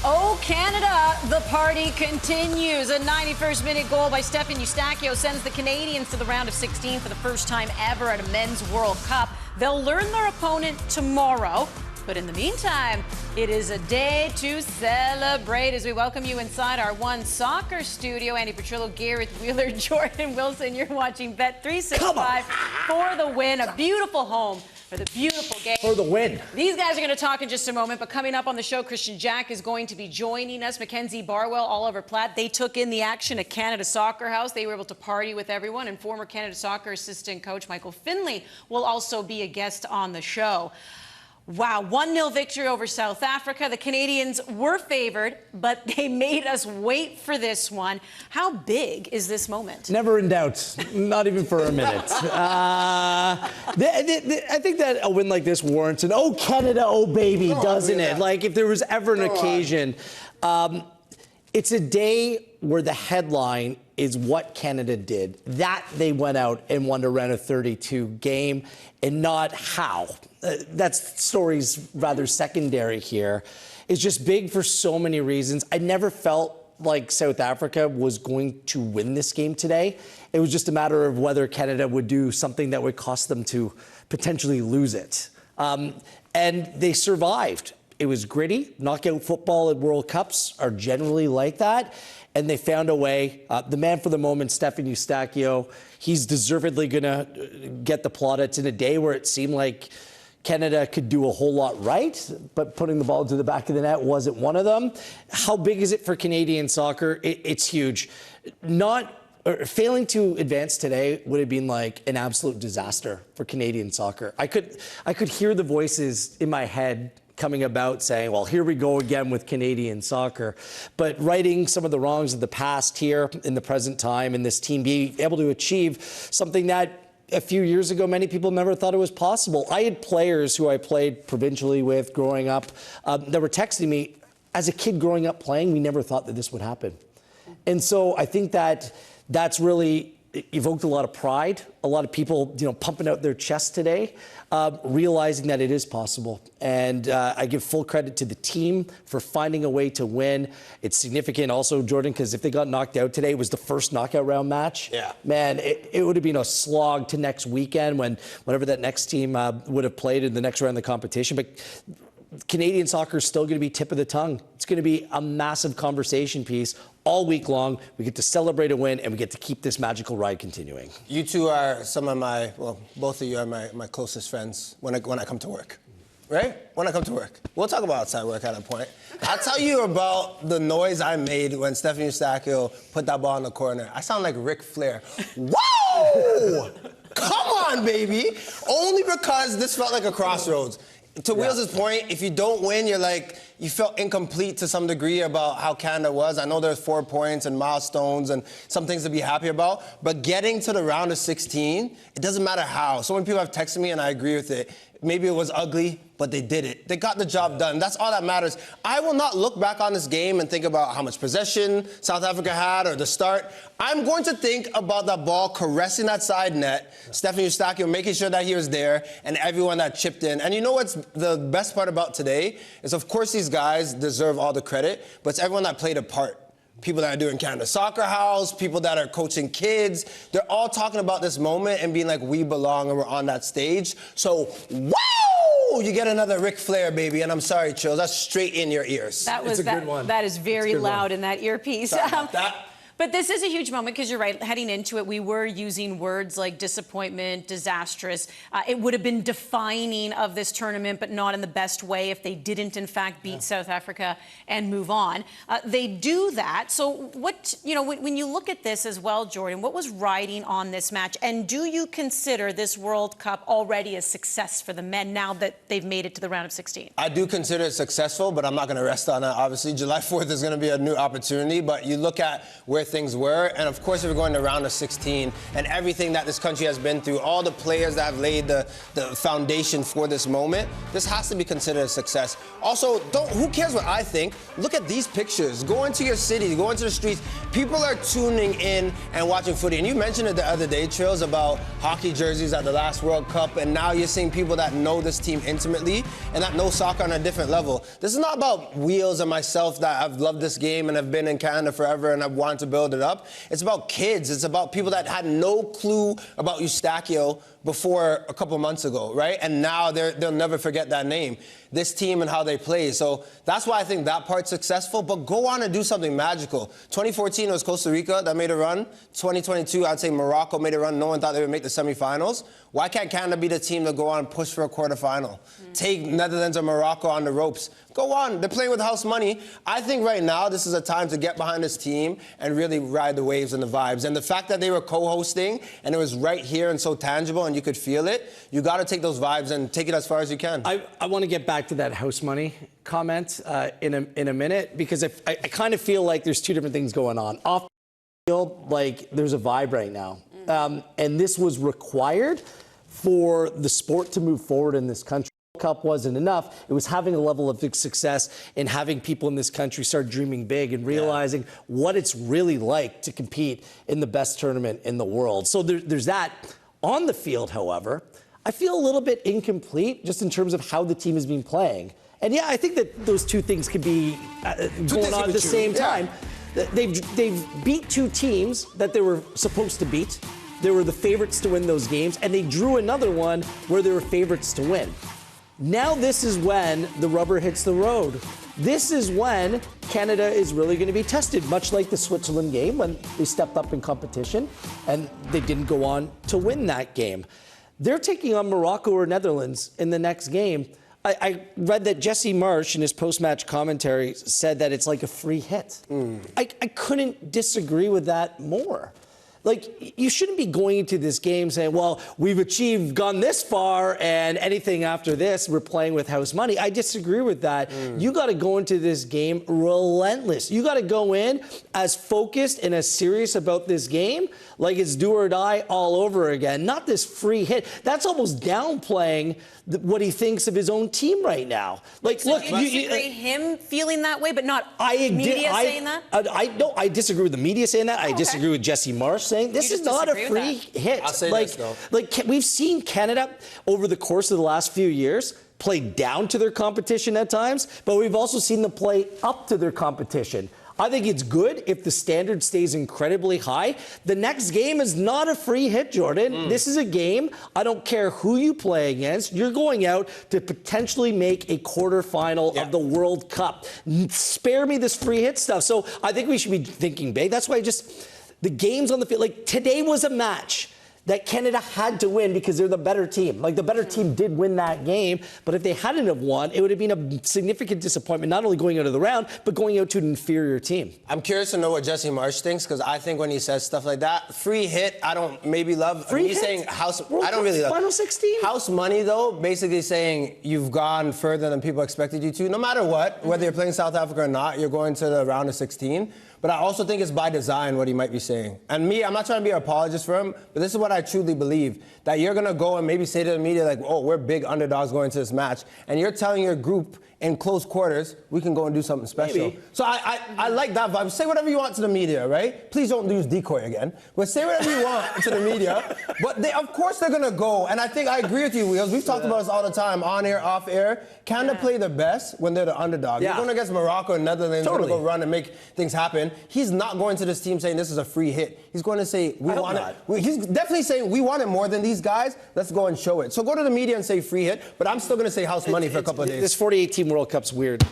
Oh, Canada, the party continues. A 91st-minute goal by Stefan Eustáquio sends the Canadians to the round of 16 for the first time ever at a Men's World Cup. They'll learn their opponent tomorrow. But in the meantime, it is a day to celebrate as we welcome you inside our One Soccer studio. Andy Petrillo, Gareth Wheeler, Jordan Wilson. You're watching Bet365 for the win. A beautiful home for the beautiful game. For the win. These guys are going to talk in just a moment, but coming up on the show, Christian Jack is going to be joining us. Mackenzie Barwell, Oliver Platt, they took in the action at Canada Soccer House. They were able to party with everyone, and former Canada Soccer assistant coach Michael Finley will also be a guest on the show. Wow, 1-0 victory over South Africa. The Canadians were favored, but they made us wait for this one. How big is this moment? Never in doubt, not even for a minute. I think that a win like this warrants an "Oh Canada, oh baby," doesn't it? Like if there was ever an occasion. It's a day where the headline is what Canada did. That they went out and won a round of 32 game, and not how. That story's rather secondary here. It's just big for so many reasons. I never felt like South Africa was going to win this game today. It was just a matter of whether Canada would do something that would cost them to potentially lose it. And they survived. It was gritty. Knockout football at World Cups are generally like that. And they found a way. The man for the moment, Stefan Eustáquio, he's deservedly going to get the plaudits in a day where it seemed like Canada could do a whole lot right, but putting the ball to the back of the net wasn't one of them. How big is it for Canadian soccer? It's huge. Failing to advance today would have been like an absolute disaster for Canadian soccer. I could hear the voices in my head coming about saying, well, here we go again with Canadian soccer. But righting some of the wrongs of the past here in the present time, and this team being able to achieve something that a few years ago, many people never thought it was possible. I had players who I played provincially with growing up that were texting me, as a kid growing up playing, we never thought that this would happen. And so I think that that's really evoked a lot of pride, a lot of people, pumping out their chests today, realizing that it is possible. And I give full credit to the team for finding a way to win. It's significant also, Jordan, because if they got knocked out today, it was the first knockout round match. Yeah. Man, it would have been a slog to next weekend whenever that next team would have played in the next round of the competition. But Canadian soccer is still going to be tip of the tongue. It's going to be a massive conversation piece all week long. We get to celebrate a win, and we get to keep this magical ride continuing. You two are some of my, well, both of you are my closest friends when I come to work, right? When I come to work. We'll talk about outside work at a point. I'll tell you about the noise I made when Stefan Eustáquio put that ball in the corner. I sound like Ric Flair. Whoa! Come on, baby! Only because this felt like a crossroads. To Wheels' point, if you don't win, you felt incomplete to some degree about how Canada was. I know there's 4 points and milestones and some things to be happy about, but getting to the round of 16, it doesn't matter how. So many people have texted me, and I agree with it. Maybe it was ugly, but they did it. They got the job done. That's all that matters. I will not look back on this game and think about how much possession South Africa had or the start. I'm going to think about that ball caressing that side net, Stefan Eustáquio making sure that he was there, and everyone that chipped in. And you know what's the best part about today is, of course, these guys deserve all the credit, but it's everyone that played a part. People that are doing Canada Soccer House, people that are coaching kids, they're all talking about this moment and being like, we belong and we're on that stage. So, wow! You get another Ric Flair, baby, and I'm sorry, Chills, that's straight in your ears. It's a good one. That is very loud in that earpiece. But this is a huge moment because you're right, heading into it, we were using words like disappointment, disastrous. It would have been defining of this tournament, but not in the best way if they didn't, in fact, beat South Africa and move on. They do that. So when you look at this as well, Jordan, what was riding on this match? And do you consider this World Cup already a success for the men now that they've made it to the round of 16? I do consider it successful, but I'm not going to rest on that, obviously. July 4th is going to be a new opportunity, but you look at where things were. And of course, if we're going to round of 16 and everything that this country has been through, all the players that have laid the foundation for this moment, this has to be considered a success. Also, who cares what I think? Look at these pictures. Go into your city, go into the streets. People are tuning in and watching footy. And you mentioned it the other day, Trills, about hockey jerseys at the last World Cup. And now you're seeing people that know this team intimately and that know soccer on a different level. This is not about Wheels and myself that have loved this game and have been in Canada forever and have wanted to build it up. It's about kids. It's about people that had no clue about Eustachio before a couple months ago, right? And now they'll never forget that name, this team and how they play. So that's why I think that part's successful, but go on and do something magical. 2014, it was Costa Rica that made a run. 2022, I'd say Morocco made a run. No one thought they would make the semifinals. Why can't Canada be the team to go on and push for a quarterfinal? Take Netherlands or Morocco on the ropes. Go on. They're playing with house money. I think right now this is a time to get behind this team and really ride the waves and the vibes. And the fact that they were co-hosting and it was right here and so tangible and you could feel it, you got to take those vibes and take it as far as you can. I want to get back to that house money comment in a minute, because I kind of feel like there's two different things going on. Off the field, like there's a vibe right now. And this was required for the sport to move forward in this country. Cup wasn't enough. It was having a level of success and having people in this country start dreaming big and realizing what it's really like to compete in the best tournament in the world. So there's that. On the field, however, I feel a little bit incomplete just in terms of how the team has been playing. And yeah, I think that those two things could be going on at the same time. They've beat two teams that they were supposed to beat. They were the favorites to win those games, and they drew another one where they were favorites to win. Now this is when the rubber hits the road. This is when Canada is really going to be tested, much like the Switzerland game when they stepped up in competition and they didn't go on to win that game. They're taking on Morocco or Netherlands in the next game. I read that Jesse Marsh in his post-match commentary said that it's like a free hit. I couldn't disagree with that more. Like, you shouldn't be going into this game saying, well, we've gone this far, and anything after this, we're playing with house money. I disagree with that. You got to go into this game relentless. You got to go in as focused and as serious about this game like it's do or die all over again. Not this free hit. That's almost downplaying what he thinks of his own team right now. Like, so look, you disagree him feeling that way, but not media saying that? I disagree with the media saying that. I disagree with Jesse Marsh saying this is not a free hit. I'll say like, this, though. We've seen Canada over the course of the last few years play down to their competition at times, but we've also seen them play up to their competition. I think it's good if the standard stays incredibly high. The next game is not a free hit, Jordan. This is a game. I don't care who you play against. You're going out to potentially make a quarterfinal of the World Cup. Spare me this free hit stuff. So I think we should be thinking big. That's why the games on the field, like today was a match that Canada had to win because they're the better team. Like, the better team did win that game, but if they hadn't have won, it would have been a significant disappointment, not only going out of the round, but going out to an inferior team. I'm curious to know what Jesse Marsh thinks, because I think when he says stuff like that, free hit, I don't maybe love. Free he's hit? saying house, World I don't Cup really love. Final 16? House money, though, basically saying you've gone further than people expected you to. No matter what, whether you're playing South Africa or not, you're going to the round of 16. But I also think it's by design what he might be saying. And me, I'm not trying to be an apologist for him, but this is what I truly believe. That you're going to go and maybe say to the media, like, oh, we're big underdogs going into this match. And you're telling your group in close quarters, we can go and do something special. Maybe. So I like that vibe. Say whatever you want to the media, right? Please don't use decoy again. But say whatever you want to the media. But of course they're going to go. And I think I agree with you, Wheels. We've talked about this all the time, on air, off air. Canada play their best when they're the underdog. You're going against Morocco and Netherlands, going to go run and make things happen. He's not going to this team saying this is a free hit. He's going to say, we want it. He's definitely saying, we want it more than these guys. Let's go and show it. So go to the media and say free hit, but I'm still going to say house money for a couple of days. This 2018 World Cup's weird.